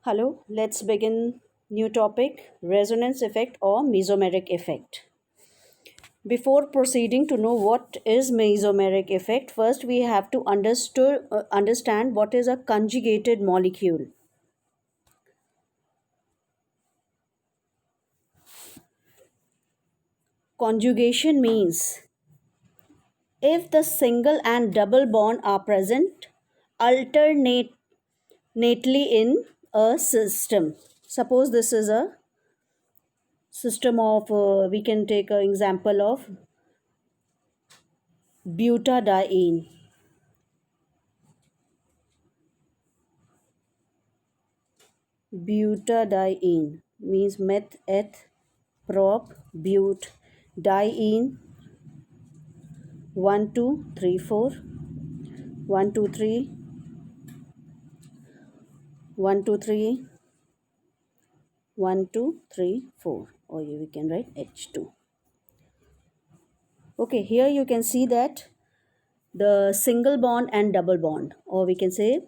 Hello, let's begin new topic resonance effect or mesomeric effect. Before proceeding to know what is mesomeric effect, first we have to understand what is a conjugated molecule. Conjugation means if the single and double bond are present alternately in a system. Suppose this is a system of, we can take an example of butadiene. Butadiene means meth, eth, prop, but, diene, 1, 2, 3, 4, 1, 2, 3, 1, 2, 3, 1, 2, 3, 4, or we can write H2. Okay, here you can see that the single bond and double bond, or we can say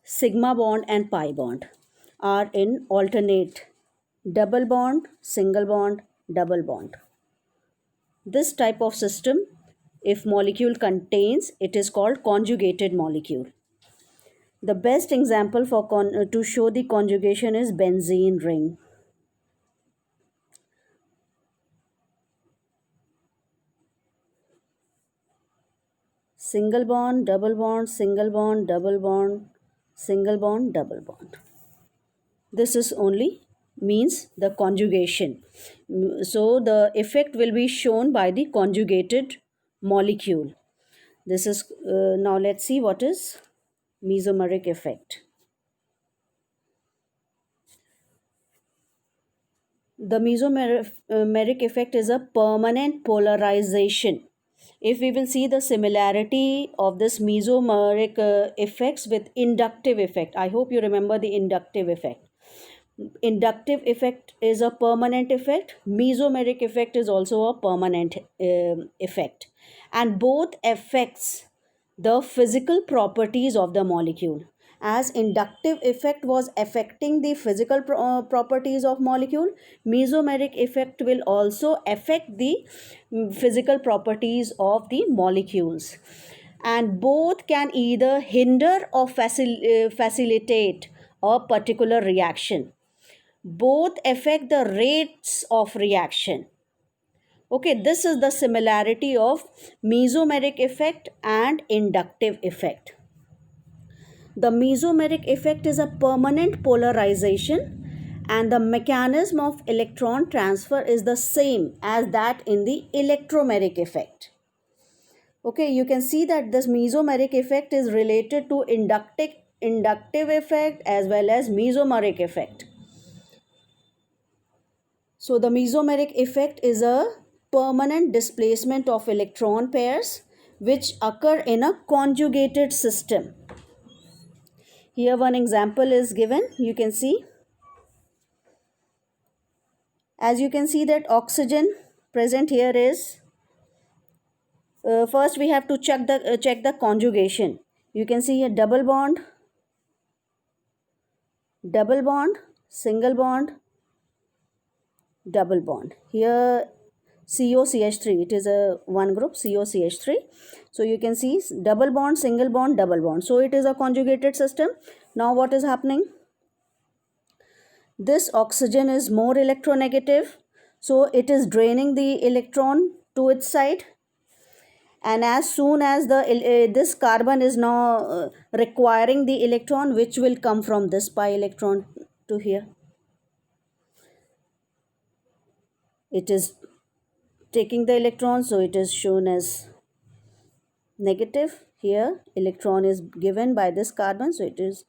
sigma bond and pi bond, are in alternate double bond, single bond, double bond. This type of system, if molecule contains, it is called conjugated molecule. The best example for to show the conjugation is benzene ring. Single bond, double bond, single bond, double bond, single bond, double bond. This is only means the conjugation. So the effect will be shown by the conjugated molecule. This is now let's see what is mesomeric effect. The mesomeric effect is a permanent polarization. If we will see the similarity of this mesomeric effects with inductive effect, I hope you remember the inductive effect. Inductive effect is a permanent effect. Mesomeric effect is also a permanent effect, and both affects the physical properties of the molecule. As inductive effect was affecting the physical properties of molecule, mesomeric effect will also affect the physical properties of the molecules, and both can either hinder or facilitate a particular reaction. Both affect the rates of reaction. Okay, this is the similarity of mesomeric effect and inductive effect. The mesomeric effect is a permanent polarization, and the mechanism of electron transfer is the same as that in the electromeric effect. Okay, you can see that this mesomeric effect is related to inductive effect as well as mesomeric effect. So the mesomeric effect is a permanent displacement of electron pairs which occur in a conjugated system. Here one example is given. You can see, as you can see that oxygen present here is, first we have to check the conjugation. You can see a double bond, single bond, double bond. Here COCH3, it is a one group COCH3. So you can see double bond, single bond, double bond. So it is a conjugated system. Now what is happening? This oxygen is more electronegative, so it is draining the electron to its side, and as soon as the this carbon is now requiring the electron, which will come from this pi electron to here, it is taking the electron, so it is shown as negative. Here electron is given by this carbon, so it is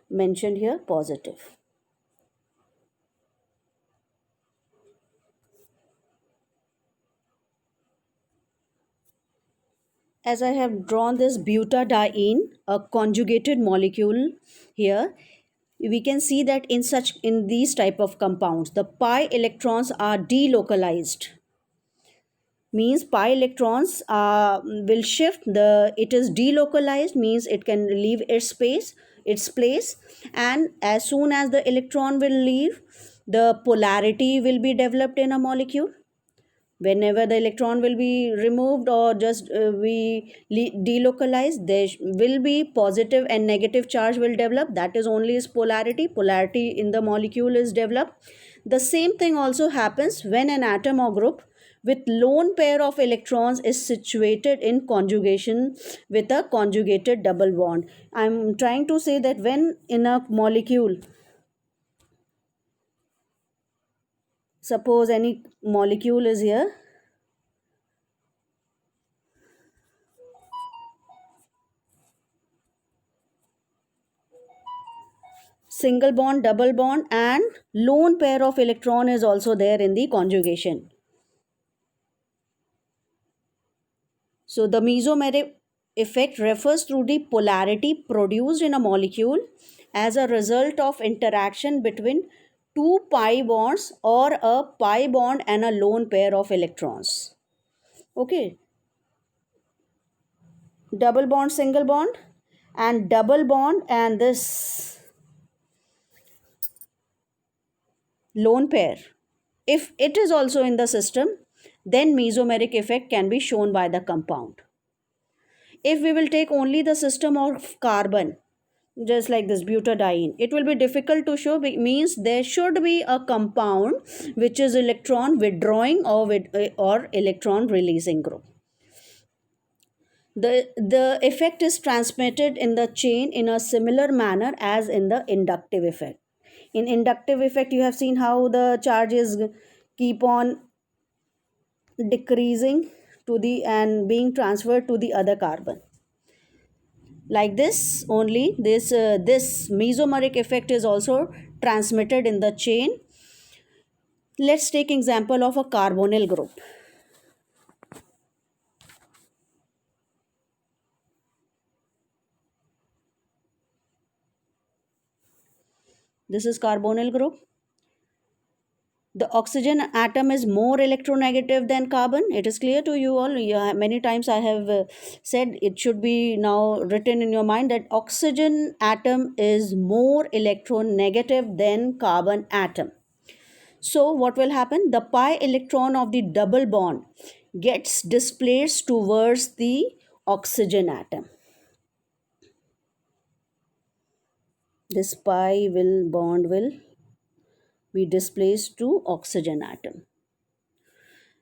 mentioned here positive. As I have drawn this butadiene, a conjugated molecule here, we can see that in these type of compounds, the pi electrons are delocalized. Means pi electrons will shift. It is delocalized means it can leave its space. its place, and as soon as the electron will leave, the polarity will be developed in a molecule. Whenever the electron will be removed or just delocalized, there will be positive and negative charge will develop. That is only is polarity in the molecule is developed. The same thing also happens when an atom or group with lone pair of electrons is situated in conjugation with a conjugated double bond. I'm trying to say that when in a molecule, suppose any molecule is here, single bond, double bond, and lone pair of electron is also there in the conjugation. So the mesomeric effect refers to the polarity produced in a molecule as a result of interaction between two pi bonds or a pi bond and a lone pair of electrons. Okay, double bond, single bond, and double bond and this lone pair. If it is also in the system, then mesomeric effect can be shown by the compound. If we will take only the system of carbon, just like this butadiene, it will be difficult to show, means there should be a compound which is electron withdrawing or electron releasing group. The effect is transmitted in the chain in a similar manner as in the inductive effect. In inductive effect, you have seen how the charges keep on decreasing to the and being transferred to the other carbon. Like this only, this mesomeric effect is also transmitted in the chain. Let's take example of a carbonyl group. This is carbonyl group. The oxygen atom is more electronegative than carbon. It is clear to you all. Many times I have said, it should be now written in your mind that oxygen atom is more electronegative than carbon atom. So what will happen? The pi electron of the double bond gets displaced towards the oxygen atom. This pi bond will be displaced to oxygen atom.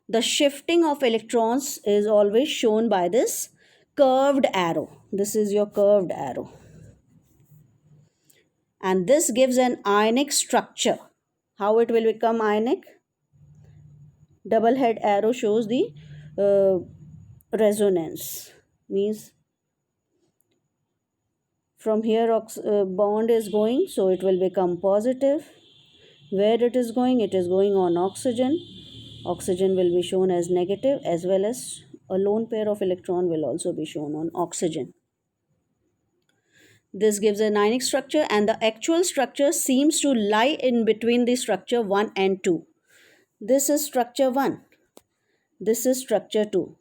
The shifting of electrons is always shown by this curved arrow. This is your curved arrow. And this gives an ionic structure. How it will become ionic? Double head arrow shows the resonance. Means from here bond is going, so it will become positive. Where it is going? It is going on oxygen. Oxygen will be shown as negative, as well as a lone pair of electron will also be shown on oxygen. This gives an ionic structure, and the actual structure seems to lie in between the structure 1 and 2. This is structure 1. This is structure 2.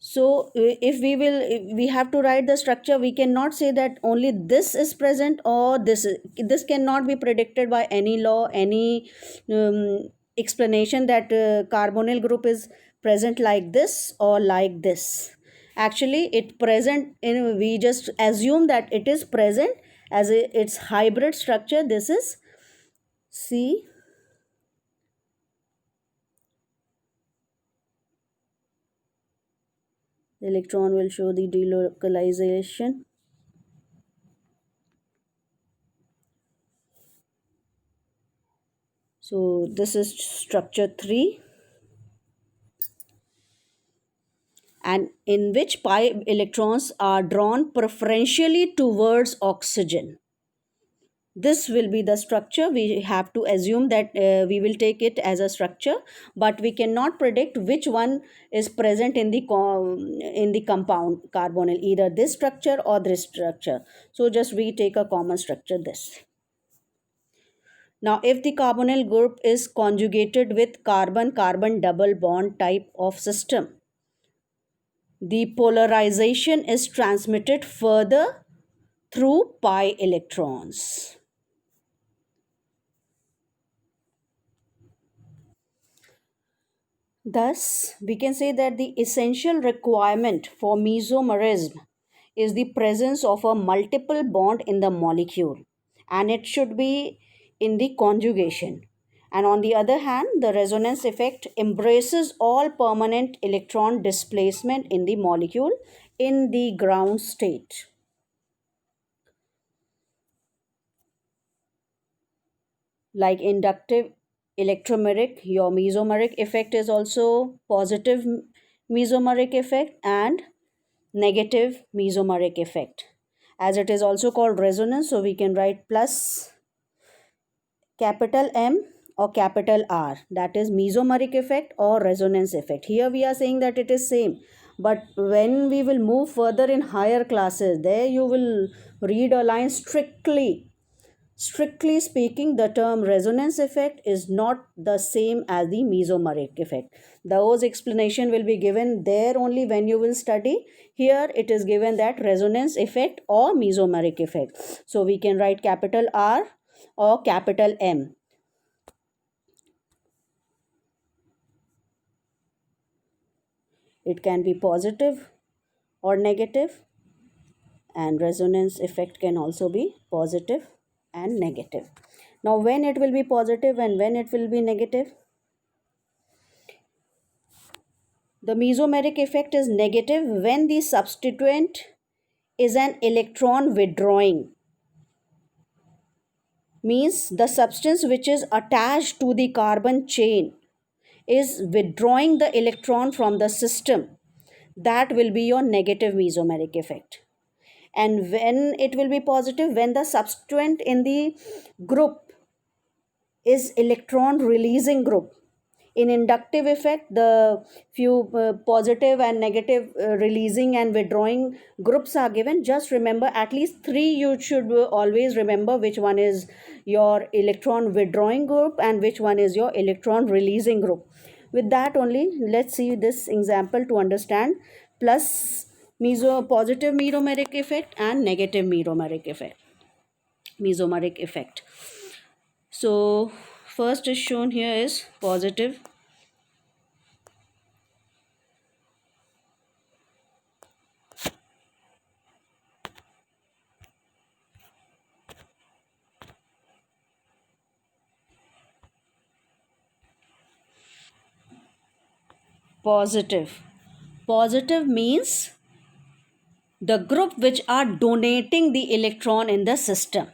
So if we have to write the structure, we cannot say that only this is present or this cannot be predicted by any law, any explanation that carbonyl group is present like this or like this. Actually, it present in, we just assume that it is present as its hybrid structure. This is C. The electron will show the delocalization. So this is structure 3, and in which pi electrons are drawn preferentially towards oxygen. This will be the structure. We have to assume that we will take it as a structure, but we cannot predict which one is present in the compound carbonyl, either this structure or this structure. So just we take a common structure, this. Now, if the carbonyl group is conjugated with carbon-carbon double bond type of system, the polarization is transmitted further through pi electrons. Thus, we can say that the essential requirement for mesomerism is the presence of a multiple bond in the molecule, and it should be in the conjugation. And on the other hand, the resonance effect embraces all permanent electron displacement in the molecule in the ground state. Like inductive electromeric, your mesomeric effect is also positive mesomeric effect and negative mesomeric effect, as it is also called resonance. So we can write plus capital M or capital R, that is mesomeric effect or resonance effect. Here we are saying that it is same, but when we will move further in higher classes, there you will read a line strictly. Strictly speaking, the term resonance effect is not the same as the mesomeric effect. Those explanation will be given there only when you will study. Here it is given that resonance effect or mesomeric effect. So we can write capital R or capital M. It can be positive or negative, and resonance effect can also be positive and negative. Now, when it will be positive and when it will be negative? The mesomeric effect is negative when the substituent is an electron withdrawing. Means the substance which is attached to the carbon chain is withdrawing the electron from the system. That will be your negative mesomeric effect. And when it will be positive, when the substituent in the group is electron releasing group. In inductive effect, the few positive and negative releasing and withdrawing groups are given. Just remember at least three. You should always remember which one is your electron withdrawing group and which one is your electron releasing group. With that only, let's see this example to understand plus positive mesomeric effect and negative mesomeric effect. So first is shown here is positive. Positive. Positive means the group which are donating the electron in the system.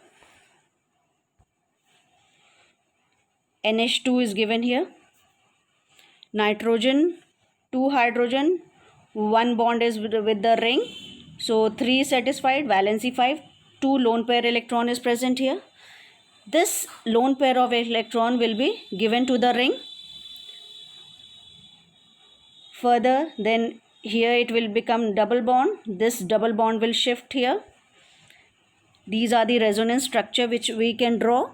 NH2 is given here. Nitrogen, 2 hydrogen, 1 bond is with the ring. So 3 satisfied, valency 5, 2 lone pair electron is present here. This lone pair of electron will be given to the ring. Further, then here it will become double bond. This double bond will shift here. These are the resonance structure which we can draw.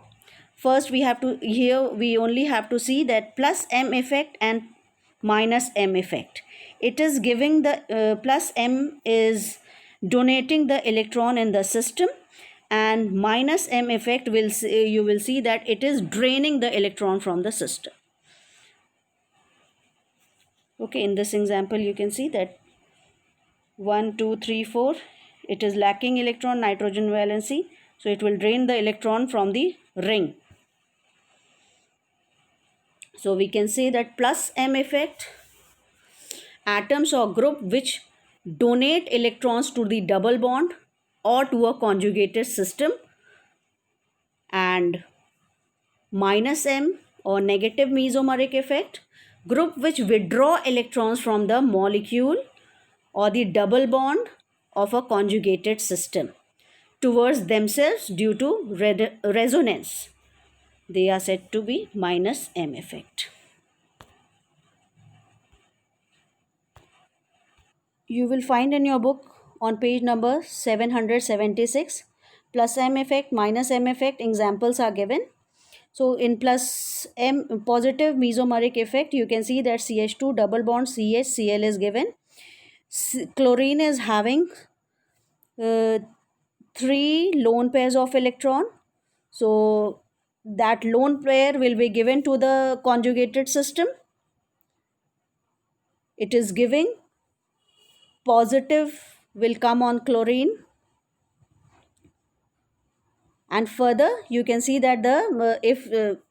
First we have to, here we only have to see that plus M effect and minus M effect. It is giving the plus M is donating the electron in the system, and minus M effect will you will see that it is draining the electron from the system. Okay, in this example you can see that 1 2 3 4 it is lacking electron, nitrogen valency, so it will drain the electron from the ring. So we can say that plus M effect, atoms or group which donate electrons to the double bond or to a conjugated system, and minus M or negative mesomeric effect, group which withdraw electrons from the molecule or the double bond of a conjugated system towards themselves due to resonance. They are said to be minus M effect. You will find in your book on page number 776 plus M effect, minus M effect examples are given. So in plus M positive mesomeric effect, you can see that CH2 double bond CH Cl is given. Chlorine is having uh, three lone pairs of electron. So that lone pair will be given to the conjugated system. It is giving positive will come on chlorine, and further you can see that the if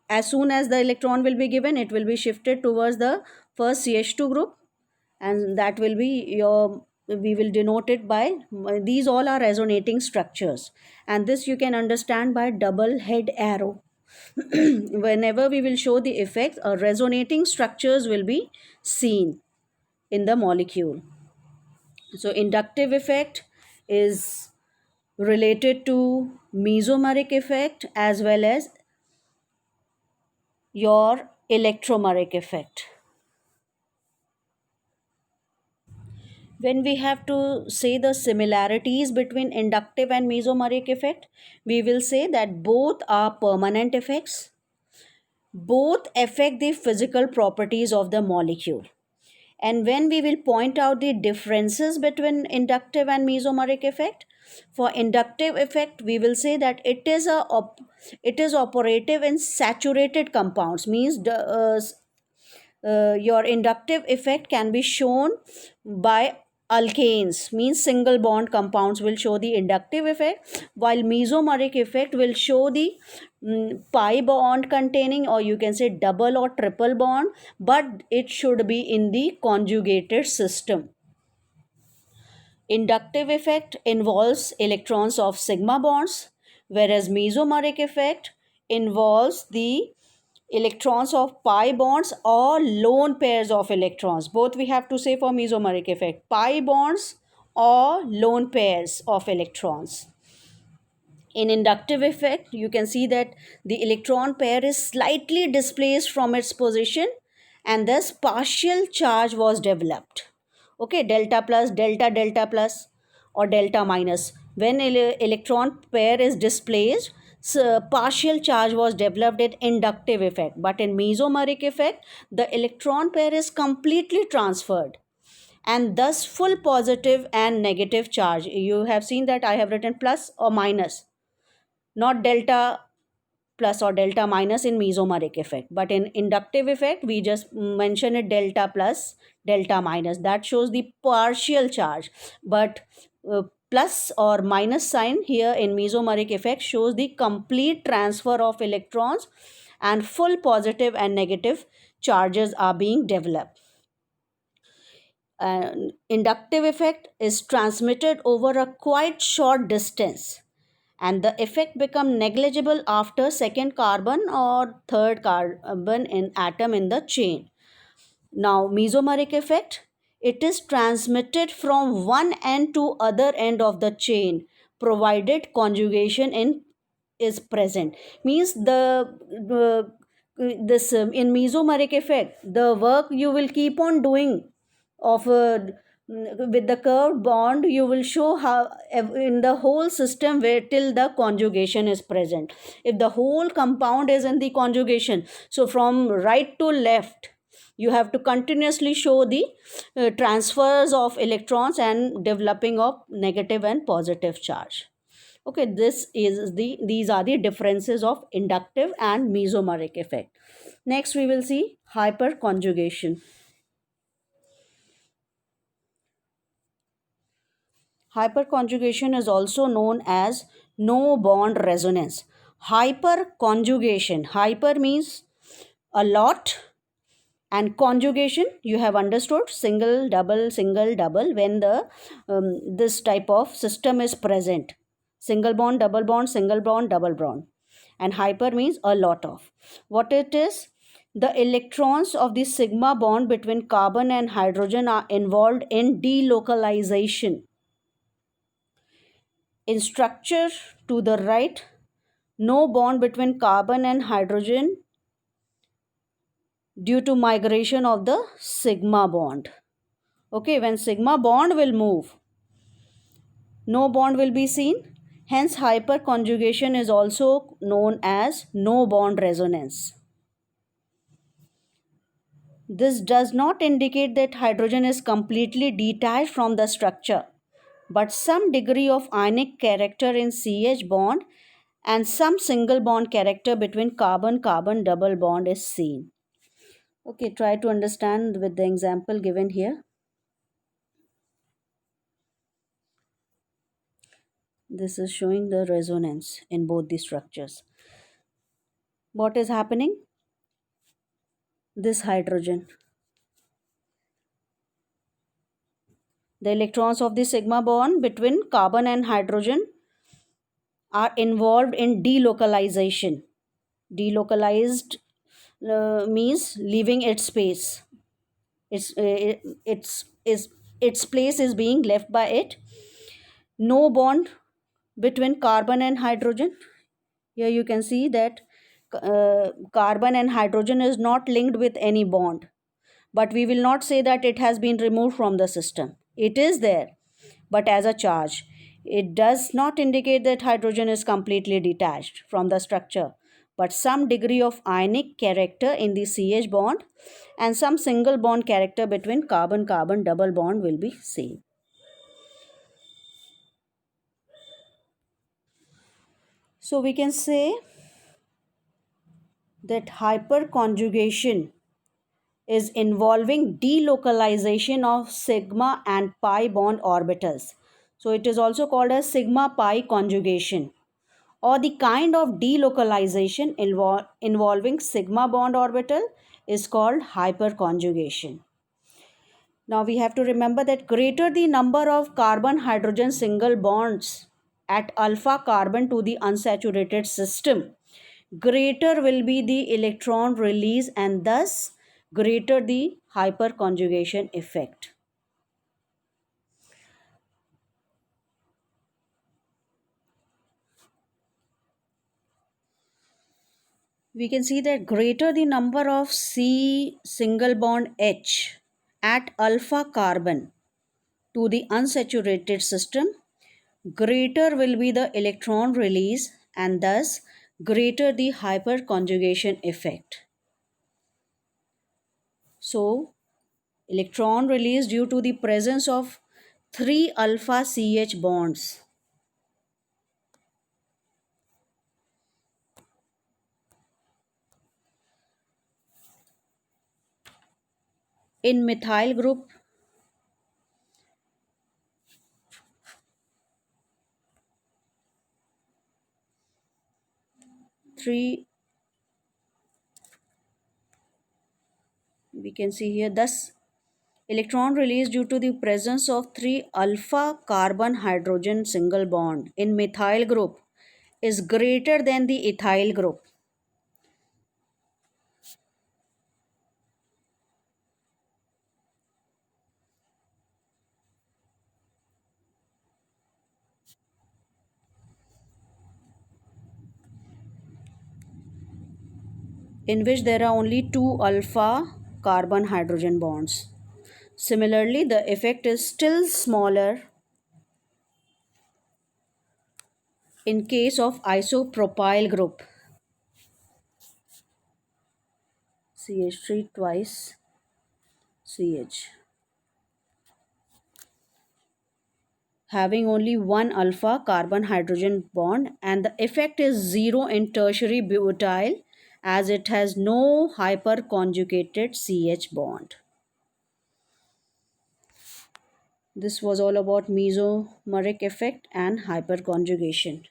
as soon as the electron will be given, it will be shifted towards the first CH2 group, and that will be your, we will denote it by, these all are resonating structures, and this you can understand by double head arrow. Whenever we will show the effects, resonating structures will be seen in the molecule. So inductive effect is related to mesomeric effect as well as your electromeric effect. When we have to say the similarities between inductive and mesomeric effect, we will say that both are permanent effects, both affect the physical properties of the molecule. And when we will point out the differences between inductive and mesomeric effect, for inductive effect we will say that it is operative in saturated compounds, means your inductive effect can be shown by alkanes, means single bond compounds will show the inductive effect, while mesomeric effect will show the pi bond containing, or you can say double or triple bond, but it should be in the conjugated system. Inductive effect involves electrons of sigma bonds, whereas mesomeric effect involves the electrons of pi bonds or lone pairs of electrons. Both we have to say for mesomeric effect, pi bonds or lone pairs of electrons. In inductive effect, you can see that the electron pair is slightly displaced from its position, and thus partial charge was developed. Okay, delta plus, delta, delta plus, or delta minus. When electron pair is displaced, so partial charge was developed in inductive effect. But in mesomeric effect, the electron pair is completely transferred, and thus full positive and negative charge. You have seen that I have written plus or minus, not delta plus or delta minus in mesomeric effect, but in inductive effect we just mention it delta plus, delta minus, that shows the partial charge. But plus or minus sign here in mesomeric effect shows the complete transfer of electrons, and full positive and negative charges are being developed. Inductive effect is transmitted over a quite short distance, and the effect become negligible after second carbon or third carbon in atom in the chain. Now mesomeric effect, it is transmitted from one end to other end of the chain, provided conjugation in is present, means this in mesomeric effect the work you will keep on doing of with the curved bond, you will show how in the whole system where till the conjugation is present. If the whole compound is in the conjugation, so from right to left you have to continuously show the transfers of electrons and developing of negative and positive charge. Okay, these are the differences of inductive and mesomeric effect. Next we will see hyperconjugation. Hyperconjugation is also known as no bond resonance. Hyperconjugation, hyper means a lot, and conjugation you have understood, single double, when the this type of system is present, single bond, double bond, single bond, double bond. And hyper means a lot of. What it is, the electrons of the sigma bond between carbon and hydrogen are involved in delocalization. In structure to the right, no bond between carbon and hydrogen due to migration of the sigma bond. Okay, when sigma bond will move, no bond will be seen. Hence, hyperconjugation is also known as no bond resonance. This does not indicate that hydrogen is completely detached from the structure, but some degree of ionic character in CH bond and some single bond character between carbon carbon double bond is seen. Okay, try to understand with the example given here. This is showing the resonance in both the structures. What is happening? This hydrogen, the electrons of the sigma bond between carbon and hydrogen are involved in delocalization. Delocalized means leaving its space. Its place is being left by it. No bond between carbon and hydrogen. Here you can see that carbon and hydrogen is not linked with any bond, but we will not say that it has been removed from the system. It is there, but as a charge. It does not indicate that hydrogen is completely detached from the structure, but some degree of ionic character in the CH bond and some single bond character between carbon carbon double bond will be seen. So we can say that hyperconjugation is involving delocalization of sigma and pi bond orbitals. So it is also called as sigma pi conjugation, or the kind of delocalization involving sigma bond orbital is called hyperconjugation. Now we have to remember that greater the number of carbon hydrogen single bonds at alpha carbon to the unsaturated system, greater will be the electron release and thus greater the hyperconjugation effect. We can see that greater the number of C single bond H at alpha carbon to the unsaturated system, greater will be the electron release and thus greater the hyperconjugation effect. So, electron release due to the presence of 3 alpha CH bonds. In methyl group, 3, we can see here, thus electron release due to the presence of 3 alpha carbon hydrogen single bond in methyl group is greater than the ethyl group. In which there are only 2 alpha carbon hydrogen bonds. Similarly, the effect is still smaller in case of isopropyl group. CH3 twice CH. Having only one alpha carbon hydrogen bond, and the effect is zero in tertiary butyl as it has no hyperconjugated CH bond. This was all about mesomeric effect and hyperconjugation.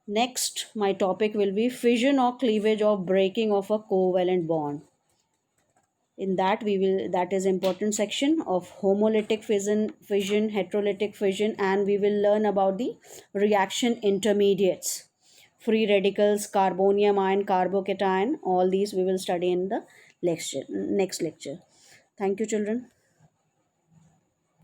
Next, my topic will be fission or cleavage or breaking of a covalent bond. In that we will, that is important section of homolytic fission, heterolytic fission, and we will learn about the reaction intermediates, free radicals, carbonium ion, carbocation, all these we will study in the lecture, next lecture. Thank you, children.